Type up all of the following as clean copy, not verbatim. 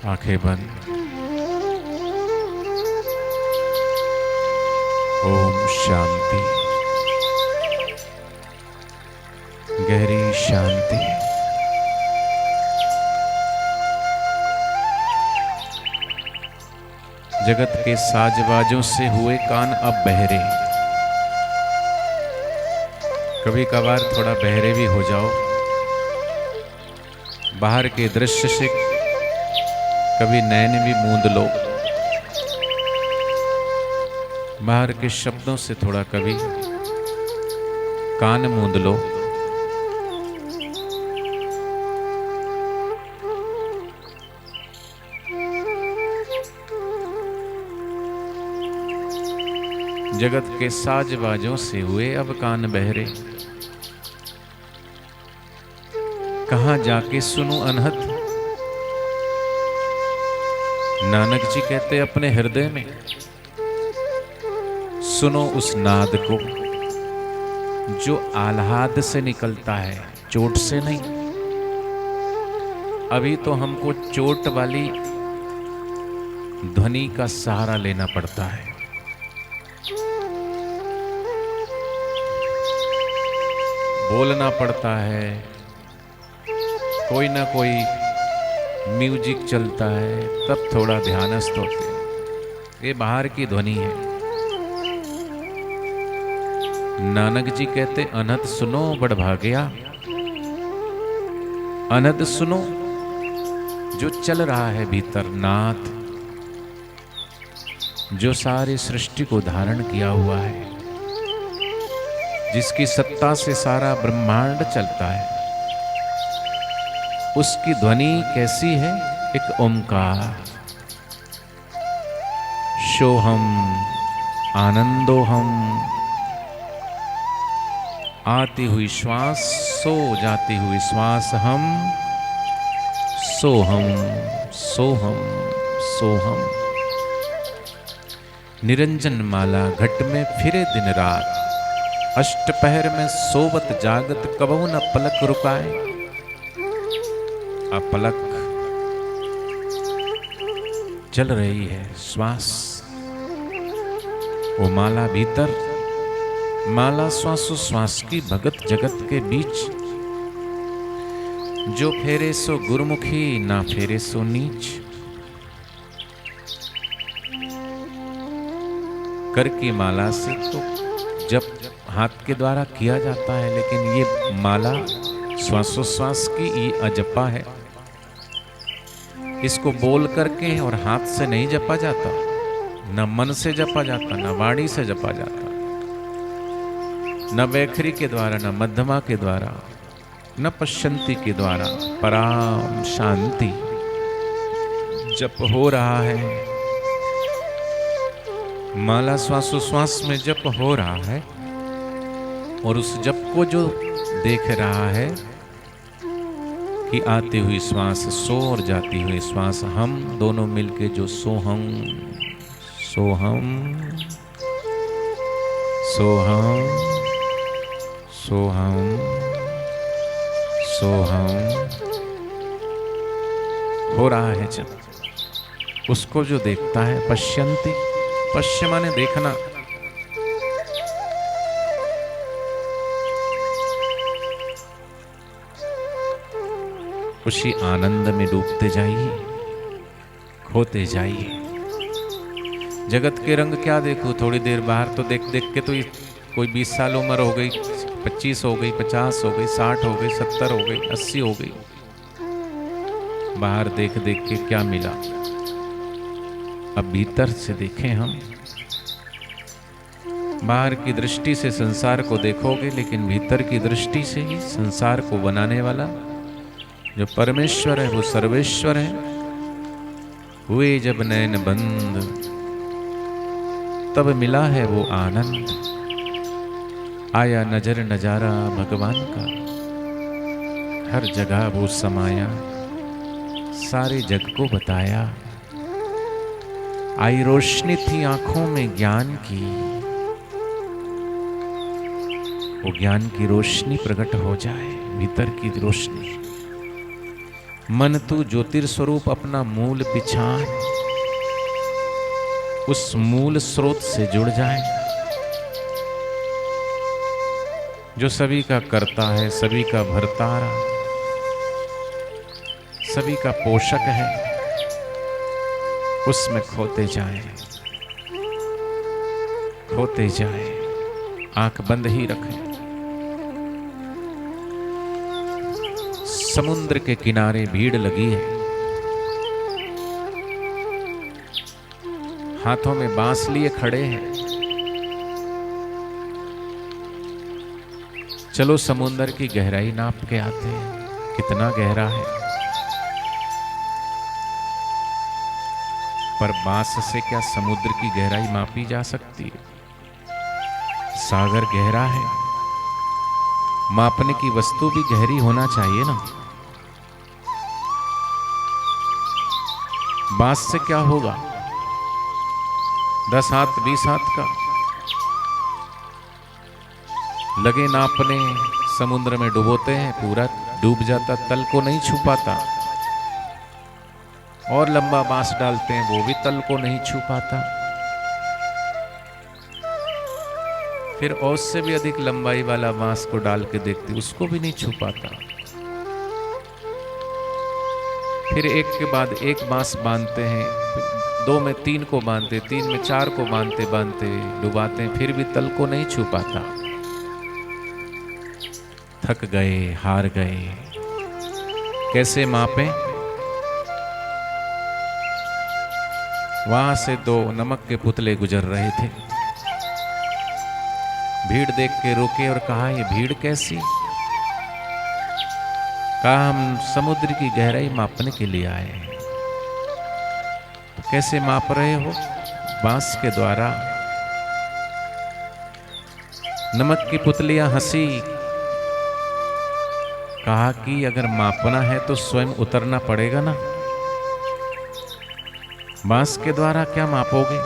आंखें बंद। ओम शांति। गहरी शांति। जगत के साजबाजों से हुए कान अब बहरे। कभी कभार थोड़ा बहरे भी हो जाओ। बाहर के दृश्य से कभी नैन भी मूंद लो। बाहर के शब्दों से थोड़ा कभी कान मूंद लो। जगत के साजबाजों से हुए अब कान बहरे। कहां जाके सुनूं अनहद। नानक जी कहते अपने हृदय में सुनो उस नाद को जो आह्लाद से निकलता है, चोट से नहीं। अभी तो हमको चोट वाली ध्वनि का सहारा लेना पड़ता है। बोलना पड़ता है, कोई ना कोई म्यूजिक चलता है, तब थोड़ा ध्यानस्थ होते हैं। ये बाहर की ध्वनि है। नानक जी कहते अनहद सुनो बड़ भाग्या। अनहद सुनो जो चल रहा है भीतर नाथ, जो सारी सृष्टि को धारण किया हुआ है, जिसकी सत्ता से सारा ब्रह्मांड चलता है। उसकी ध्वनि कैसी है? एक ओंकार। सोहम आनंदोहम। आती हुई श्वास सो, जाती हुई श्वास हम। सोहम सोहम सोहम। निरंजन माला घट में फिरे दिन रात। अष्टपहर में सोवत जागत कबहू न पलक रुकाए। अपलक चल रही है श्वास। वो माला भीतर, माला श्वासोश्वास की भगत जगत के बीच। जो फेरे सो गुरुमुखी, ना फेरे सो नीच। कर की माला से तो जप हाथ के द्वारा किया जाता है, लेकिन ये माला श्वासोश्वास की ये अजपा है। इसको बोल करके और हाथ से नहीं जपा जाता, न मन से जपा जाता, न वाणी से जपा जाता, न वैखरी के द्वारा, न मध्यमा के द्वारा, न पश्यंती के द्वारा। पराम शांति जप हो रहा है। माला श्वासोश्वास में जप हो रहा है, और उस जप को जो देख रहा है कि आती हुई श्वास सो और जाती हुई श्वास हम, दोनों मिलके जो सोहम सोहम सोहम सोहम सोहम हो रहा है जब, उसको जो देखता है पश्यंती। पश्य माने देखना। उसी आनंद में डूबते जाइए, खोते जाइए। जगत के रंग क्या देखो, थोड़ी देर बाहर तो देख देख के तो कोई 20 साल उम्र हो गई, 25 हो गई, 50 हो गई, 60 हो गई, 70 हो गई, 80 हो गई। बाहर देख देख के क्या मिला? अब भीतर से देखें हम। बाहर की दृष्टि से संसार को देखोगे, लेकिन भीतर की दृष्टि से ही संसार को बनाने वाला जो परमेश्वर है, वो सर्वेश्वर है। हुए जब नैन बंद, तब मिला है वो आनंद। आया नजर नजारा भगवान का, हर जगह वो समाया, सारे जग को बताया। आई रोशनी थी आंखों में ज्ञान की, वो ज्ञान की रोशनी प्रकट हो जाए, भीतर की रोशनी। मन तू ज्योतिर्स्वरूप अपना मूल पिछाड़, उस मूल स्रोत से जुड़ जाए जो सभी का करता है, सभी का भरतारा, सभी का पोषक है। उसमें खोते जाए, खोते जाए। आंख बंद ही रखें। समुद्र के किनारे भीड़ लगी है। हाथों में बांस लिए खड़े हैं। चलो समुद्र की गहराई नाप के आते हैं, कितना गहरा है। पर बांस से क्या समुद्र की गहराई मापी जा सकती है? सागर गहरा है, मापने की वस्तु भी गहरी होना चाहिए ना। बांस से क्या होगा? 10 हाथ 20 हाथ का लगे नापने, समुद्र में डुबोते हैं, पूरा डूब जाता, तल को नहीं छू पाता। और लंबा बांस डालते हैं, वो भी तल को नहीं छू पाता। फिर और से भी अधिक लंबाई वाला बांस को डाल के देखते, उसको भी नहीं छू पाता। फिर एक के बाद एक बांस बांधते हैं, 2 में 3 को बांधते, 3 में 4 को बांधते बांधते डुबाते हैं, फिर भी तल को नहीं छू पाता। थक गए, हार गए। कैसे मापें? वहां से 2 नमक के पुतले गुजर रहे थे। भीड़ देख के रुके और कहा, ये भीड़ कैसी? कहा, हम समुद्र की गहराई मापने के लिए आए हैं। तो कैसे माप रहे हो? बांस के द्वारा। नमक की पुतलियां हंसी। कहा कि अगर मापना है तो स्वयं उतरना पड़ेगा ना। बांस के द्वारा क्या मापोगे?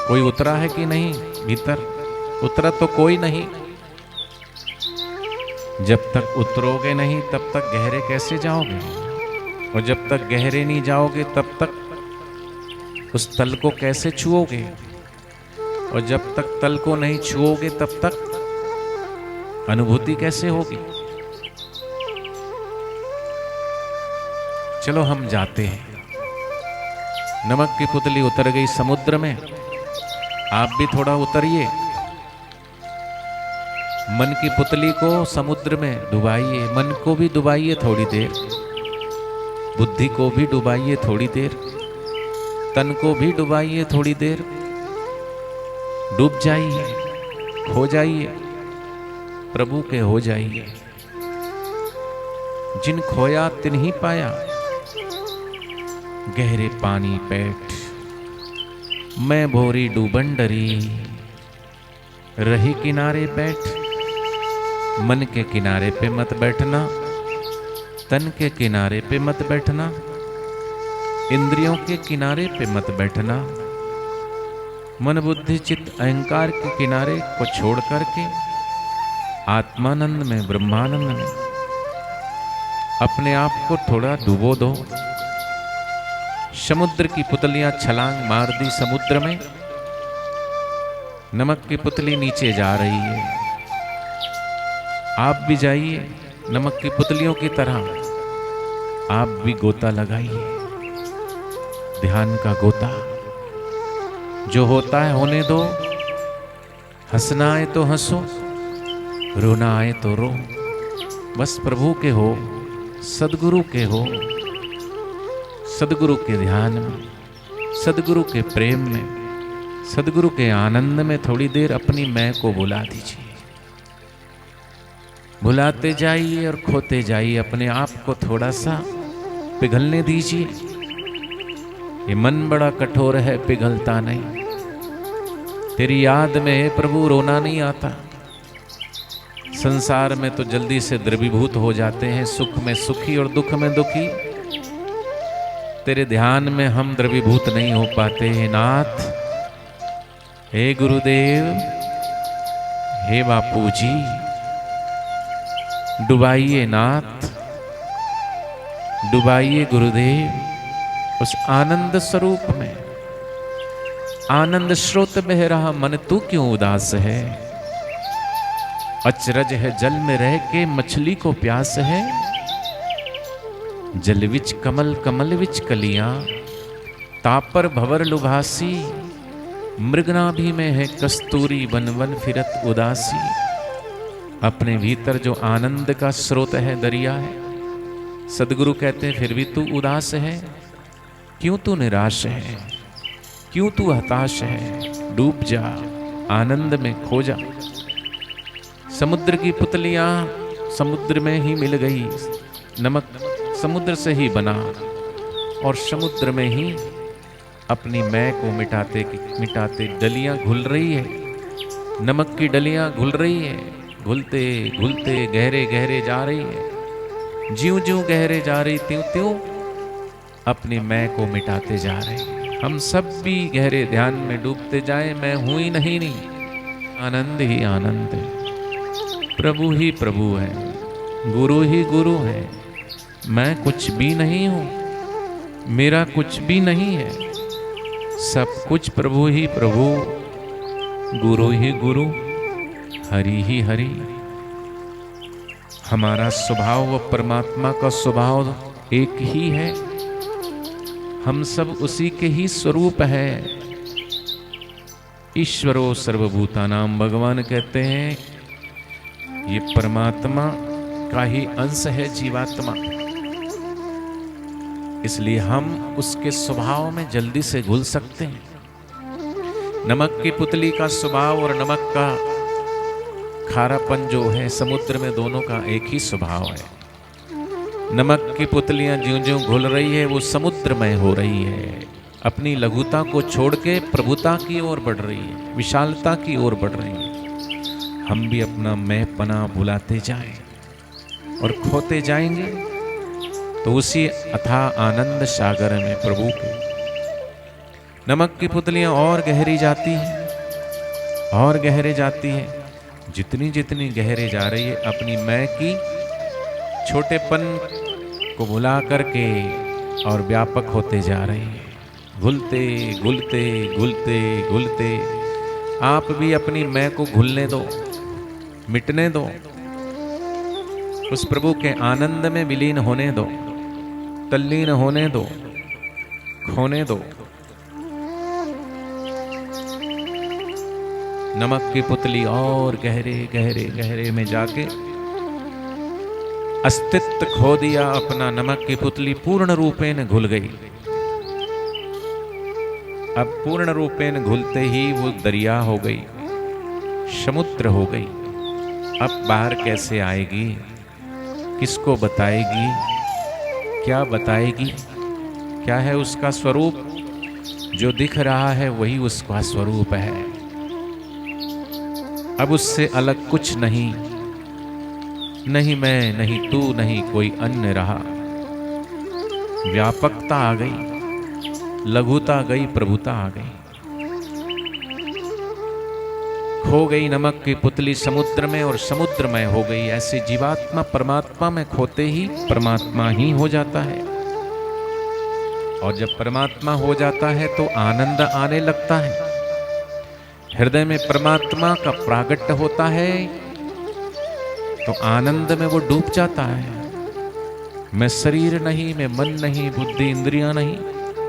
कोई उतरा है कि नहीं भीतर? उतरा तो कोई नहीं। जब तक उतरोगे नहीं तब तक गहरे कैसे जाओगे? और जब तक गहरे नहीं जाओगे तब तक उस तल को कैसे छुओगे? और जब तक तल को नहीं छुओगे तब तक अनुभूति कैसे होगी? चलो हम जाते हैं। नमक की पुतली उतर गई समुद्र में। आप भी थोड़ा उतरिए। मन की पुतली को समुद्र में डुबाइए, मन को भी डुबाइए थोड़ी देर, बुद्धि को भी डुबाइए थोड़ी देर, तन को भी डुबाइए थोड़ी देर। डूब जाइए, खो जाइए, प्रभु के हो जाइए। जिन खोया तिन ही पाया, गहरे पानी पैठ मैं भोरी डूबन डरी, रही किनारे बैठ। मन के किनारे पे मत बैठना, तन के किनारे पे मत बैठना, इंद्रियों के किनारे पे मत बैठना। मन बुद्धि चित्त अहंकार के किनारे को छोड़ करके आत्मानंद में, ब्रह्मानंद में अपने आप को थोड़ा डुबो दो। समुद्र की पुतलियां छलांग मार दी समुद्र में। नमक की पुतली नीचे जा रही है। आप भी जाइए नमक की पुतलियों की तरह। आप भी गोता लगाइए, ध्यान का गोता। जो होता है होने दो। हंसना आए तो हंसो, रोना आए तो रो। बस प्रभु के हो, सदगुरु के हो, सदगुरु के ध्यान में, सदगुरु के प्रेम में, सदगुरु के आनंद में थोड़ी देर अपनी मैं को बुला दीजिए। भुलाते जाइए और खोते जाइए। अपने आप को थोड़ा सा पिघलने दीजिए। ये मन बड़ा कठोर है, पिघलता नहीं। तेरी याद में है प्रभु, रोना नहीं आता। संसार में तो जल्दी से द्रवीभूत हो जाते हैं, सुख में सुखी और दुख में दुखी। तेरे ध्यान में हम द्रवीभूत नहीं हो पाते हैं नाथ। हे गुरुदेव, हे बापू जी, डुबाइए नाथ, डुबाइए गुरुदेव उस आनंद स्वरूप में। आनंद स्रोत बह रहा मन तू क्यों उदास है। अचरज है जल में रह के मछली को प्यास है। जल विच कमल कमल विच कलियां, तापर भवर लुभासी। मृगनाभि में है कस्तूरी वन वन फिरत उदासी। अपने भीतर जो आनंद का स्रोत है, दरिया है, सदगुरु कहते हैं फिर भी तू उदास है। क्यों तू निराश है, क्यों तू हताश है। डूब जा आनंद में खो जा। समुद्र की पुतलियां समुद्र में ही मिल गई। नमक समुद्र से ही बना और समुद्र में ही अपनी मैं को मिटाते मिटाते डलियां घुल रही है। नमक की डलियां घुल रही है, घुलते घुलते गहरे गहरे जा रही है। ज्यों ज्यों गहरे जा रही त्यों त्यों अपनी मैं को मिटाते जा रहे हैं। हम सब भी गहरे ध्यान में डूबते जाएं। मैं हूं ही नहीं, आनंद ही आनंद है। प्रभु ही प्रभु है, गुरु ही गुरु है। मैं कुछ भी नहीं हूं, मेरा कुछ भी नहीं है। सब कुछ प्रभु ही प्रभु, गुरु ही गुरु, हरि ही हरि। हमारा स्वभाव व परमात्मा का स्वभाव एक ही है। हम सब उसी के ही स्वरूप है। ईश्वरो सर्वभूतानां, भगवान कहते हैं ये परमात्मा का ही अंश है जीवात्मा। इसलिए हम उसके स्वभाव में जल्दी से घुल सकते हैं। नमक की पुतली का स्वभाव और नमक का खारापन जो है, समुद्र में दोनों का एक ही स्वभाव है। नमक की पुतलियां ज्यों ज्यों घुल रही है वो समुद्रमय हो रही है। अपनी लघुता को छोड़ के प्रभुता की ओर बढ़ रही है, विशालता की ओर बढ़ रही है। हम भी अपना मैं पना भुलाते जाएं और खोते जाएंगे तो उसी अथाह आनंद सागर में प्रभु के। नमक की पुतलियां और गहरी जाती हैं और गहरे जाती हैं। जितनी जितनी गहरे जा रही है अपनी मैं की छोटेपन को भुला करके और व्यापक होते जा रही है। घुलते घुलते घुलते घुलते आप भी अपनी मैं को घुलने दो, मिटने दो, उस प्रभु के आनंद में विलीन होने दो, तल्लीन होने दो, खोने दो। नमक की पुतली और गहरे गहरे गहरे में जाके अस्तित्व खो दिया अपना। नमक की पुतली पूर्ण रूपेण घुल गई। अब पूर्ण रूपेण घुलते ही वो दरिया हो गई, समुद्र हो गई। अब बाहर कैसे आएगी, किसको बताएगी, क्या बताएगी, क्या है उसका स्वरूप। जो दिख रहा है वही उसका स्वरूप है। अब उससे अलग कुछ नहीं, नहीं मैं, नहीं तू, नहीं कोई अन्य रहा। व्यापकता आ गई, लघुता गई, प्रभुता आ गई। खो गई नमक की पुतली समुद्र में और समुद्रमय हो गई। ऐसे जीवात्मा परमात्मा में खोते ही परमात्मा ही हो जाता है। और जब परमात्मा हो जाता है तो आनंद आने लगता है। हृदय में परमात्मा का प्रागट्य होता है तो आनंद में वो डूब जाता है। मैं शरीर नहीं, मैं मन नहीं, बुद्धि इंद्रियां नहीं,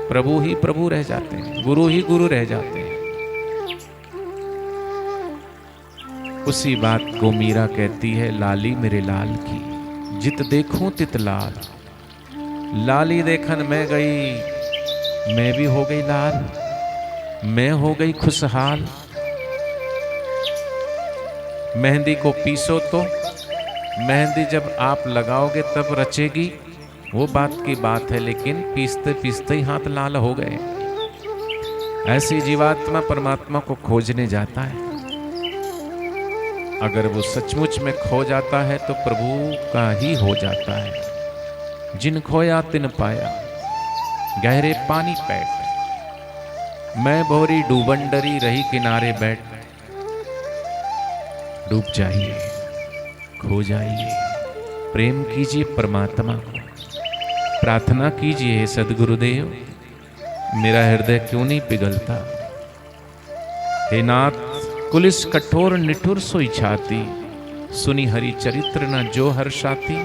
प्रभु ही प्रभु रह जाते हैं, गुरु ही गुरु रह जाते हैं। उसी बात को मीरा कहती है लाली मेरे लाल की, जित देखूं तित लाल। लाली देखन मैं गई, मैं भी हो गई लाल, मैं हो गई खुशहाल। मेहंदी को पीसो तो मेहंदी जब आप लगाओगे तब रचेगी, वो बात की बात है, लेकिन पीसते पीसते ही हाथ लाल हो गए। ऐसी जीवात्मा परमात्मा को खोजने जाता है। अगर वो सचमुच में खो जाता है तो प्रभु का ही हो जाता है। जिन खोया तिन पाया, गहरे पानी पैठ। मैं भोरी डूबन डरी रही किनारे बैठ। डूब जाइए, खो जाइए, प्रेम कीजिए परमात्मा को। प्रार्थना कीजिए, हे सदगुरुदेव, मेरा हृदय क्यों नहीं पिघलता। हे नाथ, कुलिस कठोर निठुर सोई छाती, सुनी हरि चरित्र न जो हर्षाती।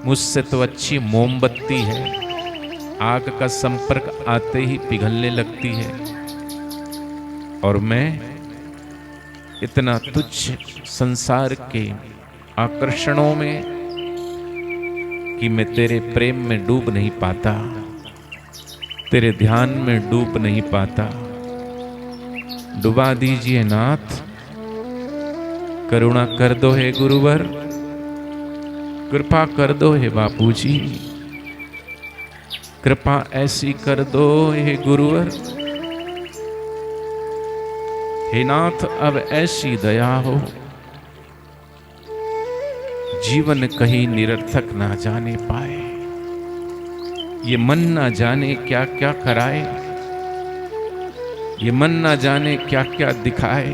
मुझसे तो अच्छी मोमबत्ती है, आग का संपर्क आते ही पिघलने लगती है, और मैं इतना तुच्छ संसार के आकर्षणों में कि मैं तेरे प्रेम में डूब नहीं पाता, तेरे ध्यान में डूब नहीं पाता। डुबा दीजिए नाथ, करुणा कर दो हे गुरुवर, कृपा कर दो हे बापूजी, कृपा ऐसी कर दो हे गुरुवर। हे नाथ, अब ऐसी दया हो, जीवन कहीं निरर्थक ना जाने पाए, ये मन ना जाने क्या क्या कराए, ये मन ना जाने क्या क्या दिखाए,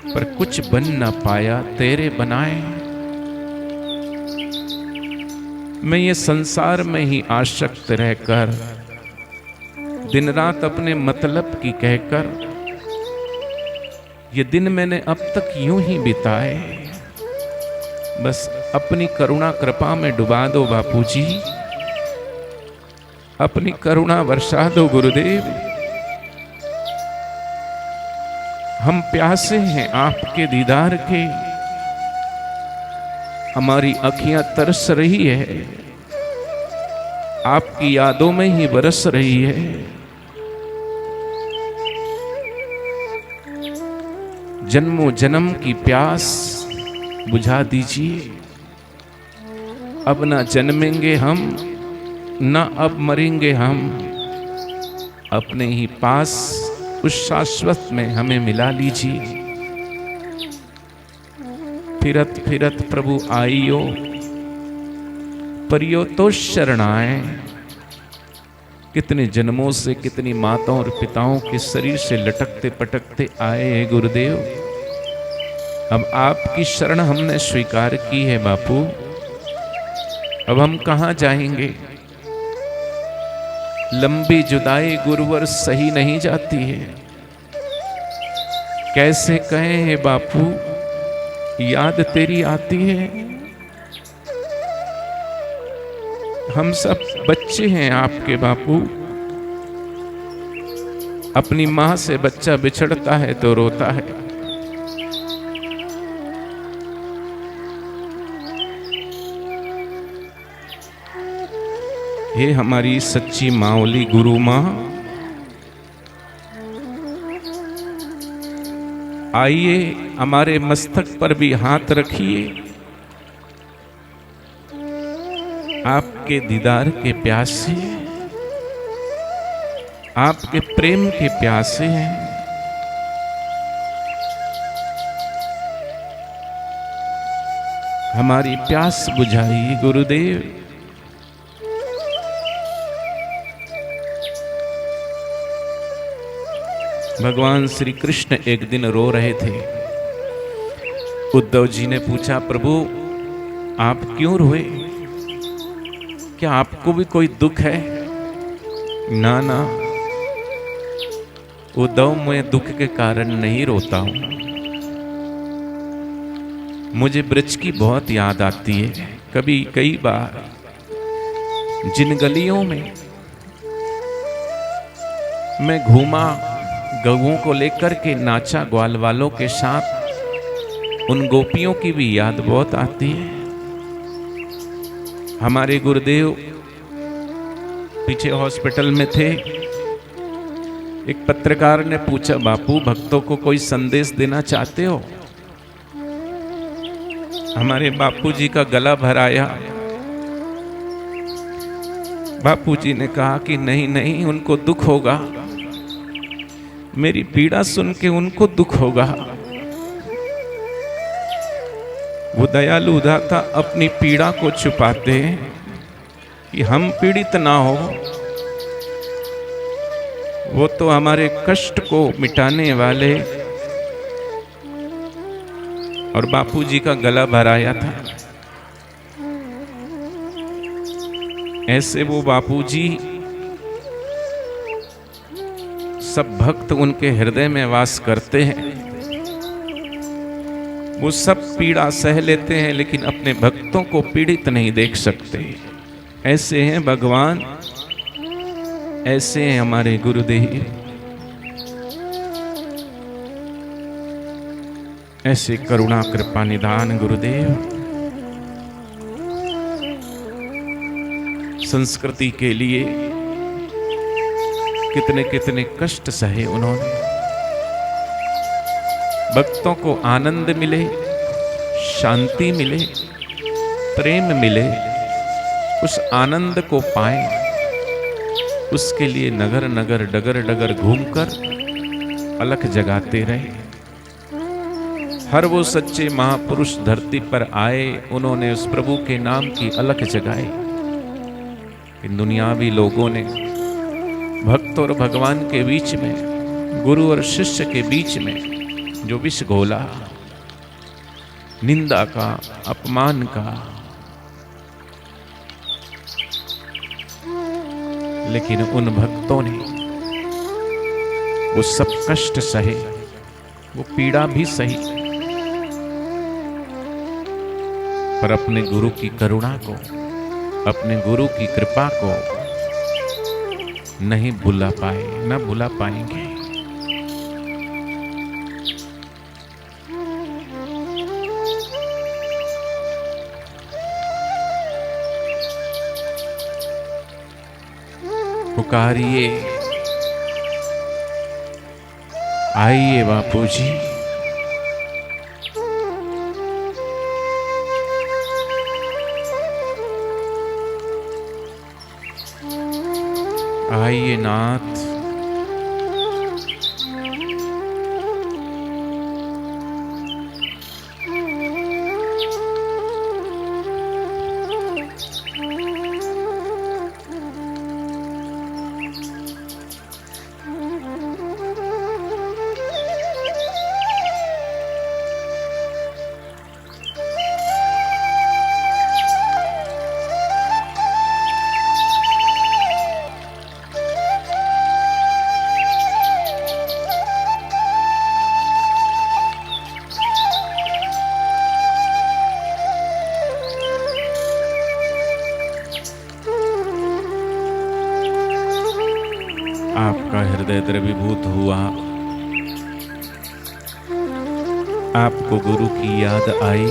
पर कुछ बन ना पाया तेरे बनाए। मैं ये संसार में ही आसक्त रहकर, दिन रात अपने मतलब की कहकर, ये दिन मैंने अब तक यूं ही बिताए। बस अपनी करुणा कृपा में डुबा दो बापूजी, अपनी करुणा वर्षा दो गुरुदेव। हम प्यासे हैं आपके दीदार के, हमारी आँखियां तरस रही है, आपकी यादों में ही बरस रही है। जन्मों जन्म की प्यास बुझा दीजिए। अब ना जन्मेंगे हम, ना अब मरेंगे हम, अपने ही पास उस शाश्वत में हमें मिला लीजिए। फिरत फिरत प्रभु आइयो, परियो तो शरण आए। कितने जन्मों से, कितनी माताओं और पिताओं के शरीर से लटकते पटकते आए हैं गुरुदेव। अब आपकी शरण हमने स्वीकार की है बापू, अब हम कहाँ जाएंगे। लंबी जुदाई गुरुवर सही नहीं जाती है, कैसे कहें हे बापू, याद तेरी आती है। हम सब बच्चे हैं आपके बापू, अपनी मां से बच्चा बिछड़ता है तो रोता है। ये हमारी सच्ची माओली गुरु मां, आइए हमारे मस्तक पर भी हाथ रखिए। आपके दीदार के प्यासे, आपके प्रेम के प्यासे हैं। हमारी प्यास बुझाइए गुरुदेव। भगवान श्री कृष्ण एक दिन रो रहे थे। उद्धव जी ने पूछा, प्रभु आप क्यों रोए, क्या आपको भी कोई दुख है? ना ना उद्धव, मैं दुख के कारण नहीं रोता हूं, मुझे ब्रज की बहुत याद आती है। कई बार जिन गलियों में मैं घूमा, गऊओं को लेकर के नाचा ग्वाल वालों के साथ, उन गोपियों की भी याद बहुत आती है। हमारे गुरुदेव पीछे हॉस्पिटल में थे। एक पत्रकार ने पूछा, बापू भक्तों को कोई संदेश देना चाहते हो? हमारे बापूजी का गला भराया। बापूजी ने कहा कि नहीं नहीं, उनको दुख होगा, मेरी पीड़ा सुन के उनको दुख होगा। वो दयालु दाता अपनी पीड़ा को छुपाते हैं कि हम पीड़ित ना हो। वो तो हमारे कष्ट को मिटाने वाले, और बापूजी का गला भराया था। ऐसे वो बापूजी, सब भक्त उनके हृदय में वास करते हैं। वो सब पीड़ा सह लेते हैं लेकिन अपने भक्तों को पीड़ित नहीं देख सकते। ऐसे हैं भगवान, ऐसे हैं हमारे गुरुदेव, ऐसे करुणा कृपा निदान गुरुदेव। संस्कृति के लिए कितने कितने कष्ट सहे उन्होंने। भक्तों को आनंद मिले, शांति मिले, प्रेम मिले, उस आनंद को पाए, उसके लिए नगर नगर डगर डगर घूमकर अलख जगाते रहे। हर वो सच्चे महापुरुष धरती पर आए, उन्होंने उस प्रभु के नाम की अलख जगाई। इन दुनियावी लोगों ने भक्त और भगवान के बीच में, गुरु और शिष्य के बीच में जो विष घोला, निंदा का, अपमान का, लेकिन उन भक्तों ने वो सब कष्ट सहे, वो पीड़ा भी सही, पर अपने गुरु की करुणा को, अपने गुरु की कृपा को नहीं भुला पाए, न भुला पाएंगे। पुकारिए, आइए बापूजी, आइए नाथ। आपका हृदय द्रवीभूत हुआ, आपको गुरु की याद आई।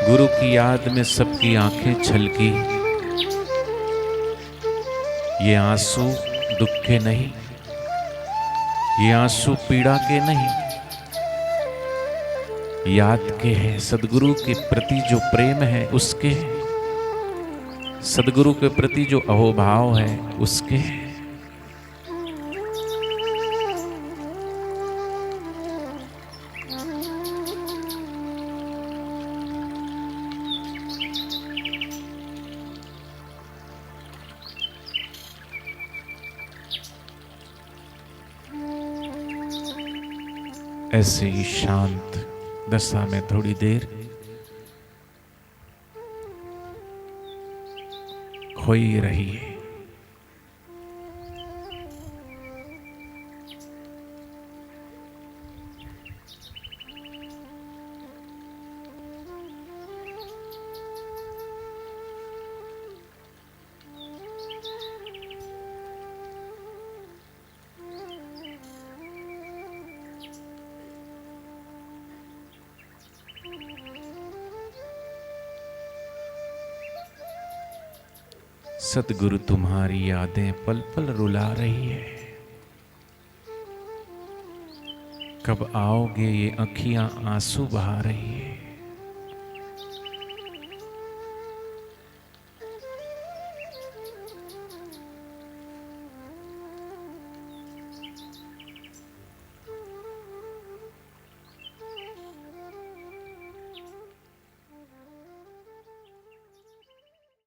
गुरु की याद में सबकी आंखें छलकी। ये आंसू दुख के नहीं, ये आंसू पीड़ा के नहीं, याद के हैं। सदगुरु के प्रति जो प्रेम है उसके, सदगुरु के प्रति जो अहोभाव है उसके। ऐसे ही शांत दशा में थोड़ी देर खोई रहिए। सतगुरु तुम्हारी यादें पल पल रुला रही है। कब आओगे ये आँखियां आंसू बहा रही है।